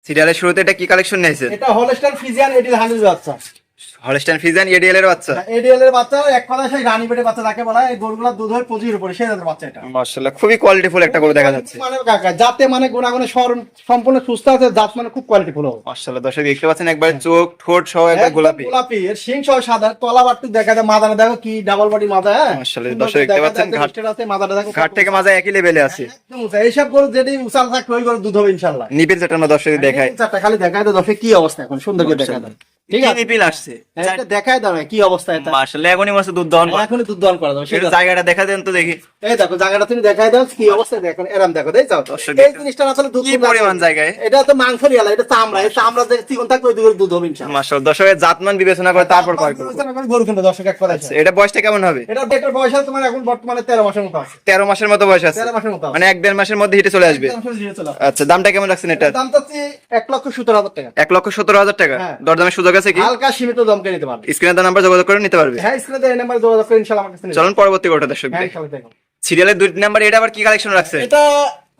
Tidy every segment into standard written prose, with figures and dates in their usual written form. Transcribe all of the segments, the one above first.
সিরিয়ালের শুরুতে এটা কি কালেকশন নিয়েছে? এটা হলস্টাইন ফ্রিজিয়ান এডিএল হান্ড্রেড বাচ্চা। হলস্টাইন ফ্রিজিয়ান এডিএল এর বাচ্চা। এডিএল এর বাচ্চা এক কথায় সেই রানী পেটের বাচ্চা যাকে বলা হয়। এই গরুগুলোর দুধ হয় 25 এর উপরে, সেই জাতের বাচ্চা এটা। মাশাআল্লাহ খুবই কোয়ালিটিফুল একটা গরু দেখা যাচ্ছে। মানে কাকা জাতে মানে গুণাগুণে সম্পূর্ণ সুস্থ আছে, জাত মানে খুব কোয়ালিটিফুল হবে। মাশাআল্লাহ দর্শক দেখতে পাচ্ছেন একবার চোখ ঠোঁট সহ একবার গোলাপি। গোলাপি এর শিং সহ সাদা, তলা বাট্টু দেখা যায়, মাথাটা দেখো কি ডাবল বডি মাথা। হ্যাঁ মাশাআল্লাহ দর্শক দেখতে পাচ্ছেন মাথাটা দেখো ঘাট থেকে মাজা একই লেভেলে আছে। একদম উঁচা। এইসব গরু যেটি উচাল থাকবে ওই গরু দুধ হবে ইনশাআল্লাহ। নিপিল সেটা আমরা দর্শক দেখাই। চারটা খালি দেখায় তো দর্শক কি অবস্থা এখন, সুন্দর করে দেখায় দাও। ঠিক আছে নিপিল আসছে এটা দেখায় দাও কি অবস্থা এটা। মাশাআল্লাহ এখনই মনে দুধ দহন করে। এখনই দুধ দহন করা যাবে। সেটা জায়গাটা দেখা দেন তো দেখি। এই দেখো জায়গাটা তুমি দেখায় দাও কি অবস্থা দেখো, এরকম দেখো দেই যাও। এই জিনিসটা আসলে দুধ কি পরিমাণ জায়গায়, এটা তো মাংস রিয়ালা, এটা চামড়া, এই চামড়া যে চিকন থাকবে ওই দুধ হবে ইনশাআল্লাহ। মাশাআল্লাহ দর্শকের জাতমান বিবেচনা করে তারপর ক্রয় করবে। গরু কিন্তু দর্শক এক কথা আছে। এটা বয়সটা কেমন হবে? এটার বয়স আছে তোমার এখন বর্তমানে 13 মাসের মতো আছে। 13 মাসের মতো বয়স আছে। 13 মাসের মতো আছে। মানে 1-1.5 মাসের মধ্যে হিটে চলে আসবে। আচ্ছা দামটা কেমন রাখছেন এটা? দাম চাচ্ছি 1,17,000 টাকা। 1,17,000 টাকা। হ্যাঁ। দরদামের সুযোগ আছে কি? হালকা সীমিত দাম করে নিতে পারবে। স্ক্রিনে দেওয়া নাম্বার যোগাযোগ করে নিতে পারবে। হ্যাঁ স্ক্রিনে দেওয়া নাম্বার যোগাযোগ করে ইনশাআল্লাহ আমার কাছে নিতে পারবে। চলুন পরবর্তী গরুটা দর্শক হ্যাঁ দেখি। ইনশাআল্লাহ দেখো। সিরিয়ালের 2 নাম্বার এটা আবার কি কালেকশন রাখছে? এটা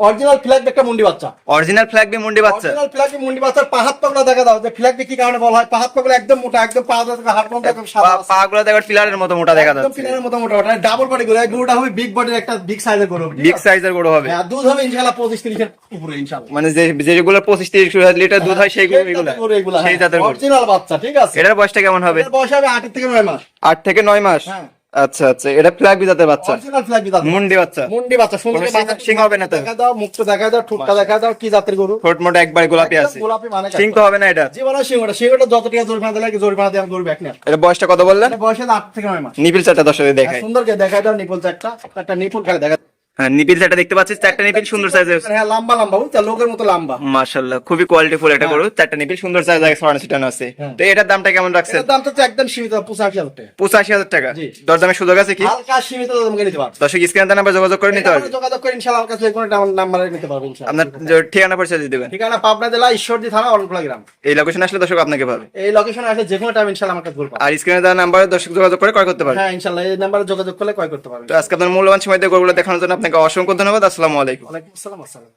অরিজিনাল ফ্ল্যাগ একটা মুন্ডি বাচ্চা। অরিজিনাল ফ্ল্যাগ বি মুন্ডি বাচ্চা। অরিজিনাল ফ্ল্যাগ মুন্ডি বাচ্চার পাহাড় পাগলা দেখা দাও যে ফ্ল্যাগ কি কারণে বলা হয়, পাহাড় পাগলা একদম মোটা, একদম পা থেকে হাড় পর্যন্ত একদম সাদা। পাগুলো দেখো পিলারের মতো মোটা দেখা একদম যাচ্ছে। পিলারের মতো মোটা ওটা ডাবল বডি গরু। এই গরুটা হবে বিগ বডির একটা বিগ সাইজের গরু। বিগ সাইজের গরু হবে। হ্যাঁ দুধ হবে ইনশাআল্লাহ 25-30 এর উপরে ইনশাআল্লাহ। মানে যেগুলো 25-30 লিটার দুধ হয় সেইগুলো এগুলো সেই জাতের গরু। অরিজিনাল বাচ্চা ঠিক আছে। এটার বয়সটা কেমন হবে? এর বয়স হবে 8 থেকে 9 মাস। 8 থেকে 9 মাস। হ্যাঁ আচ্ছা আচ্ছা এটা ফ্ল্যাগ বি জাতের বাচ্চা। অরিজিনাল ফ্ল্যাগ বিদাত মুন্ডি বাচ্চা। মুন্ডি বাচ্চা সুন্দর কোনো মাথা শিং হবে না তো? দেখা দাও, মুখটা দেখা দাও, ঠোঁটটা দেখা দাও, কি জাতের গরু। ঠোঁট মোটা একবার গোলাপি আছে। একদম গোলাপি মানে শিং তো হবে না এটা? জীবনে সিংহটা যত টাকা জরিমানা দিলে জরিমানা দিয়ে আমি গরু ব্যাক নিয়ে। এটা বয়সটা কত বললেন? এটা বয়স 8 থেকে 9 মাস। নিপিল চারটা দর্শকদের দেখাই। সুন্দর করে দেখায় দাও নিপল চারটা, একটা নিপল খালি দেখা। হ্যাঁ নিপিল চারটা দেখতে পাচ্ছিস, চারটা নিপিল সুন্দর সাইজের। হ্যাঁ লম্বা লম্বা বুঝছো, লোকের মতো লম্বা। মাশাআল্লাহ খুবই কোয়ালিটিফুল একটা গরু, চারটা নিপিল সুন্দর সাইজ লাগে ছড়ানো ছিটানো আছে। তো এটার দামটা কেমন রাখছেন? এর দাম তো একদম সীমিত 85,000 টাকা। 85,000 টাকা। জি। দরদামের সুযোগ আছে কি? হালকা সীমিত দাম করে নিতে পারবে। দর্শক স্ক্রিনে নাম্বার যোগাযোগ করে নিতে পারবে। যোগাযোগ করে ইনশাআল্লাহ আমার কাছে কোনো নাম্বারে নিতে পারবে ইনশাআল্লাহ। আপনার ঠিকানা পরিচয় দিয়ে দিবেন। ঠিকানা পাবনা জেলা ঈশ্বরদী থানা অরণখোলা গ্রাম। এই লোকেশনে আসলে দর্শক আপনাকে পাবে। এই লোকেশনে আসলে যে কোনো টাইম ইনশাআল্লাহ আমার কাছে বলবা। আর স্ক্রিনে দেওয়া নাম্বারে দর্শক যোগাযোগ করে ক্রয় করতে পারবে। হ্যাঁ ইনশাআল্লাহ এই নাম্বারে যোগাযোগ করলে ক্রয় করতে পারবে। তো আজকে আপনার মূল্যবান সময় দিয়ে গরুগুলো দেখানোর জন্য আপনাকে অসংখ্য ধন্যবাদ। আসসালামু আলাইকুম। ওয়ালাইকুম আসসালাম।